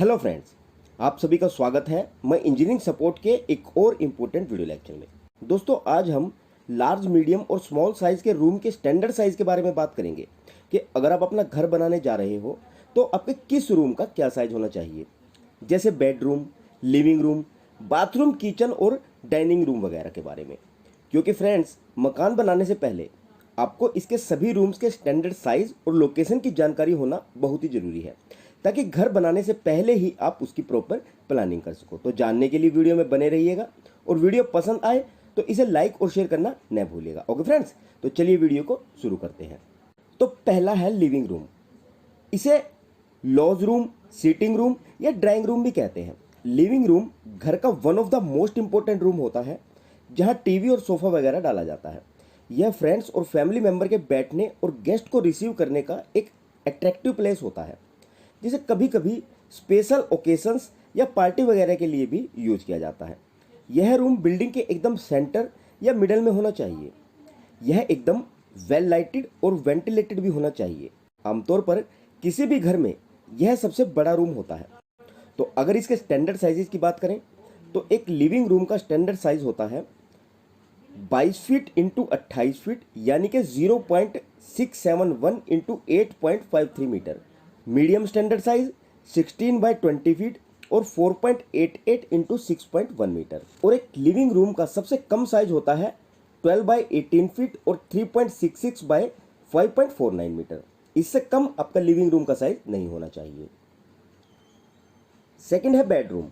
Hello friends, आप सभी का स्वागत है। मैं इंजीनियरिंग सपोर्ट के एक और इम्पोर्टेंट वीडियो लेक्चर में। दोस्तों, आज हम लार्ज, मीडियम और स्मॉल साइज़ के रूम के स्टैंडर्ड साइज़ के बारे में बात करेंगे कि अगर आप अपना घर बनाने जा रहे हो तो आपके किस रूम का क्या साइज़ होना चाहिए, जैसे bedroom, living room, bathroom, kitchen और डाइनिंग रूम वगैरह के बारे में। क्योंकि फ्रेंड्स, मकान बनाने से पहले आपको इसके सभी रूम्स के स्टैंडर्ड साइज़ और लोकेशन की जानकारी होना बहुत ही ज़रूरी है, ताकि घर बनाने से पहले ही आप उसकी प्रॉपर प्लानिंग कर सको। तो जानने के लिए वीडियो में बने रहिएगा और वीडियो पसंद आए तो इसे लाइक और शेयर करना न भूलिएगा। ओके फ्रेंड्स, तो चलिए वीडियो को शुरू करते हैं। तो पहला है लिविंग रूम। इसे लॉज रूम, सीटिंग रूम या ड्राइंग रूम भी कहते हैं। लिविंग रूम घर का one of the most important room होता है, जहां टीवी और सोफा वगैरह डाला जाता है। यह फ्रेंड्स और फैमिली मेंबर के बैठने और गेस्ट को रिसीव करने का एक अट्रैक्टिव प्लेस होता है, जिसे कभी कभी स्पेशल ओकेशंस या पार्टी वगैरह के लिए भी यूज किया जाता है। यह रूम बिल्डिंग के एकदम सेंटर या मिडल में होना चाहिए। यह एकदम वेल लाइटेड और वेंटिलेटेड भी होना चाहिए। आमतौर पर किसी भी घर में यह सबसे बड़ा रूम होता है। तो अगर इसके स्टैंडर्ड साइजेस की बात करें तो एक लिविंग रूम का स्टैंडर्ड साइज होता है 22 फीट इंटू 28 फीट, यानी कि 0.671 into 8.53 metre. Medium standard size 16 by 20 feet और 4.88 इंटू 6.1 मीटर। और एक लिविंग रूम का सबसे कम साइज होता है 12 बाय 18 फीट और 3.66 बाय 5.49 मीटर। इससे कम आपका लिविंग रूम का साइज नहीं होना चाहिए। सेकंड है बेडरूम।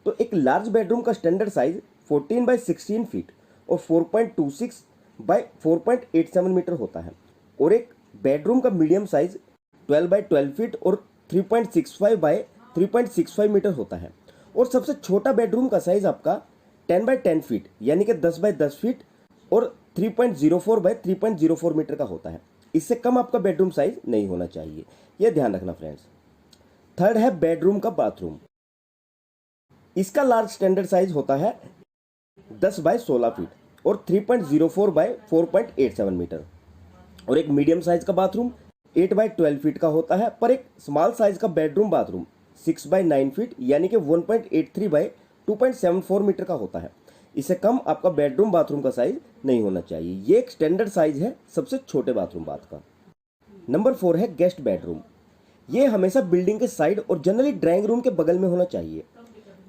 तो एक लार्ज बेडरूम का स्टैंडर्ड साइज 14 बाय 16 फीट और 4.26 बाय 4.87 मीटर होता है। और एक बेडरूम का मीडियम साइज 12 बाय 12 फीट और 3.65 बाय 3.65 मीटर होता है। और सबसे छोटा बेडरूम का साइज आपका 10 बाय 10 फीट, यानी कि 10 बाय 10 फीट और 3.04 बाय 3.04 मीटर का होता है। इससे कम आपका बेडरूम साइज नहीं होना चाहिए, यह ध्यान रखना फ्रेंड्स। थर्ड है बेडरूम का बाथरूम। इसका लार्ज स्टैंडर्ड साइज होता है 10 बाय 16 फीट और 3.04 बाय 4.87 मीटर। और एक मीडियम साइज का बाथरूम 8 बाय 12 फीट का होता है। पर एक स्मॉल साइज का बेडरूम बाथरूम 6 बाय 9 फीट, यानी कि 1.83 बाय 2.74 मीटर का होता है। इससे कम आपका बेडरूम बाथरूम का साइज नहीं होना चाहिए। ये एक स्टैंडर्ड साइज है सबसे छोटे बाथरूम बाथ का। नंबर 4 है गेस्ट बेडरूम। ये हमेशा बिल्डिंग के साइड और जनरली ड्राइंग रूम के बगल में होना चाहिए।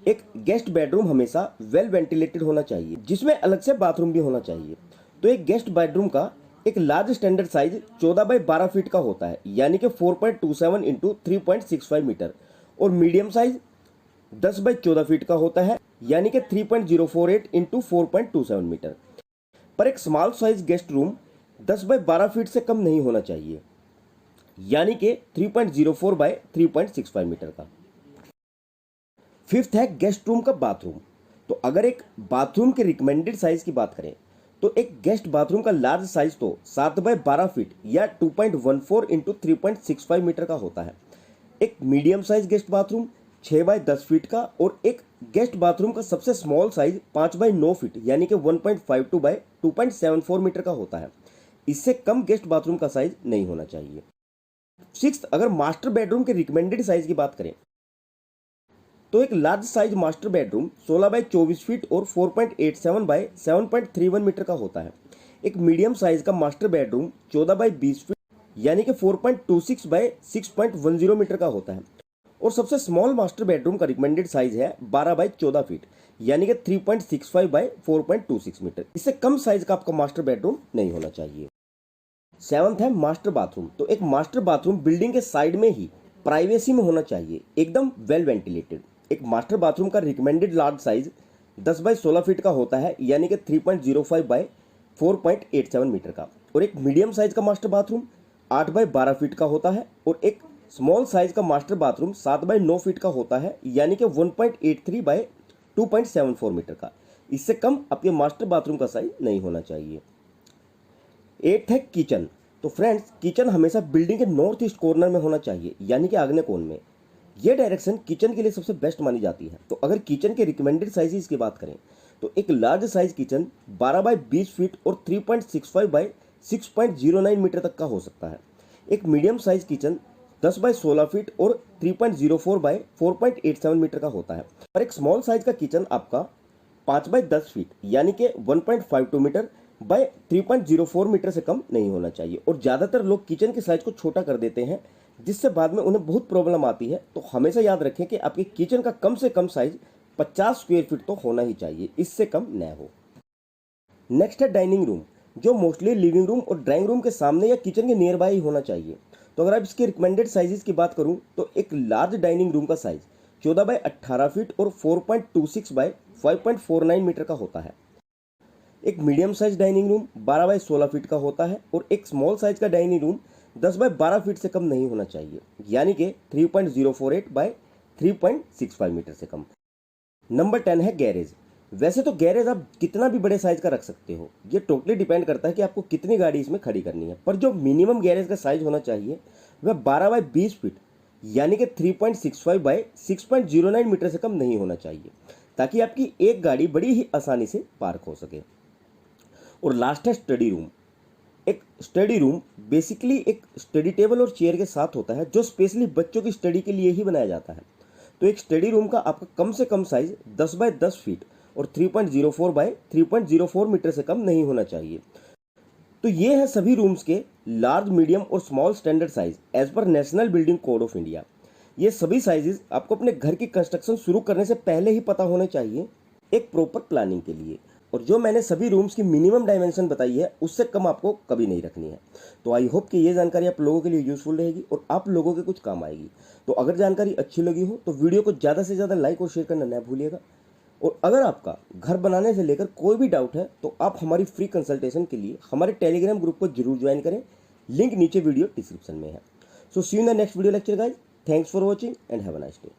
एक गेस्ट बेडरूम हमेशा वेल वेंटिलेटेड होना चाहिए, जिसमें अलग से बाथरूम भी होना चाहिए। तो एक गेस्ट बेडरूम का एक large standard size 14 by 12 feet का होता है, यानी कि 4.27 इंटू 3.65 मीटर। और मीडियम साइज 10 बाय 14 फीट का होता है, यानी कि 3.048 इंटू 4.27 मीटर। पर एक small size guest room 10 by 12 feet से कम नहीं होना चाहिए, यानी कि 3.04 बाय 3.65 मीटर का। फिफ्थ है गेस्ट रूम का बाथरूम। तो अगर एक बाथरूम के रिकमेंडेड साइज की बात करें तो एक गेस्ट बाथरूम का लार्ज साइज तो 7 बाय 12 फीट या 2.14 इंटू 3.65 मीटर का होता है। एक medium size guest bathroom 6 by 10 feet का और एक गेस्ट बाथरूम का सबसे स्मॉल साइज 5 बाय 9 फीट, यानी कि 1.52 बाय 2.74 मीटर का होता है। इससे कम गेस्ट बाथरूम का साइज नहीं होना चाहिए। सिक्स्थ, अगर मास्टर बेडरूम के रिकमेंडेड साइज की बात करें तो एक large size master bedroom 16 by 24 feet और 4.87 बाय 7.31 मीटर का होता है। एक मीडियम साइज का मास्टर बेडरूम 14 बाय 20 फीट, यानी कि 4.26 बाय 6.10 मीटर का होता है। और सबसे स्मॉल मास्टर बेडरूम का रिकमेंडेड साइज है 12 बाय 14 फीट, यानी कि 3.65 बाय 4.26 मीटर। इससे कम साइज का आपका मास्टर बेडरूम नहीं होना चाहिए। सेवंथ है मास्टर बाथरूम। तो एक मास्टर बाथरूम बिल्डिंग के साइड में ही प्राइवेसी में होना चाहिए, एकदम वेल वेंटिलेटेड। एक मास्टर बाथरूम का recommended large size 10 by 16 feet का होता है, यानी कि 3.05 बाय 4.87 मीटर का। और एक मीडियम साइज का मास्टर बाथरूम 8 बाय 12 फीट का होता है। और एक स्मॉल साइज का मास्टर बाथरूम 7 बाय 9 फीट का होता है, यानी कि 1.83 बाय 2.74 मीटर का। इससे कम आपके मास्टर बाथरूम का साइज नहीं होना चाहिए। 8 है किचन। तो फ्रेंड्स, किचन हमेशा बिल्डिंग के नॉर्थ ईस्ट कॉर्नर में होना चाहिए, यानी कि आग्नेय कोण में। यह डायरेक्शन किचन के लिए सबसे बेस्ट मानी जाती है। तो अगर किचन के रिकमेंडेड साइजेस की बात करें तो एक large size kitchen 12 by 20 feet और 3.65 बाय 6.09 मीटर तक का हो सकता है। एक medium size kitchen 10 by 16 feet और 3.04 बाय 4.87 मीटर का होता है। और एक स्मॉल साइज का किचन आपका 5 बाय 10 फीट यानी कि 1.52 मीटर बाय 3.04 मीटर से कम नहीं होना चाहिए। और ज़्यादातर लोग किचन के साइज को छोटा कर देते हैं, जिससे बाद में उन्हें बहुत प्रॉब्लम आती है। तो हमेशा याद रखें कि आपके किचन का कम से कम साइज 50 स्क्वायर फीट तो होना ही चाहिए, इससे कम न हो। नेक्स्ट है डाइनिंग रूम, जो मोस्टली लिविंग रूम और ड्राइंग रूम के सामने या किचन के नियर बाय ही होना चाहिए। तो अगर आप इसके रिकमेंडेड साइजेस की बात करूं तो एक लार्ज डाइनिंग रूम का साइज 14 बाय 18 फीट और 4.26 बाय 5.49 मीटर का होता है। एक medium size dining room 12 by 16 feet का होता है। और एक स्मॉल साइज का डाइनिंग रूम 10 बाय 12 फीट से कम नहीं होना चाहिए, यानी कि 3.048 बाय 3.65 मीटर से कम। नंबर 10 है गैरेज। वैसे तो गैरेज आप कितना भी बड़े साइज का रख सकते हो, ये टोटली डिपेंड करता है कि आपको कितनी गाड़ी इसमें खड़ी करनी है। पर जो मिनिमम गैरेज का साइज होना चाहिए वह 12 बाय 20 फीट यानी कि 3.65 बाय 6.09 मीटर से कम नहीं होना चाहिए, ताकि आपकी एक गाड़ी बड़ी ही आसानी से पार्क हो सके। और लास्ट है स्टडी रूम। एक स्टडी रूम बेसिकली एक स्टडी टेबल और चेयर के साथ होता है, जो स्पेशली बच्चों की स्टडी के लिए ही बनाया जाता है। तो एक स्टडी रूम का आपका कम से कम साइज 10 बाय 10 फीट और 3.04 बाय 3.04 मीटर से कम नहीं होना चाहिए। तो ये है सभी रूम्स के लार्ज, मीडियम और small standard size as per National Building Code of India. ये सभी साइजेस आपको अपने घर की कंस्ट्रक्शन शुरू करने से पहले ही पता होने चाहिए एक प्रॉपर प्लानिंग के लिए। और जो मैंने सभी रूम्स की मिनिमम डायमेंशन बताई है उससे कम आपको कभी नहीं रखनी है। तो आई होप कि ये जानकारी आप लोगों के लिए यूजफुल रहेगी और आप लोगों के कुछ काम आएगी। तो अगर जानकारी अच्छी लगी हो तो वीडियो को ज़्यादा से ज़्यादा लाइक और शेयर करना न भूलिएगा। और अगर आपका घर बनाने से लेकर कोई भी डाउट है तो आप हमारी फ्री कंसल्टेशन के लिए हमारे टेलीग्राम ग्रुप को जरूर ज्वाइन करें, लिंक नीचे वीडियो डिस्क्रिप्शन में है। So see you in the next video lecture guys. Thanks for watching and have a nice day.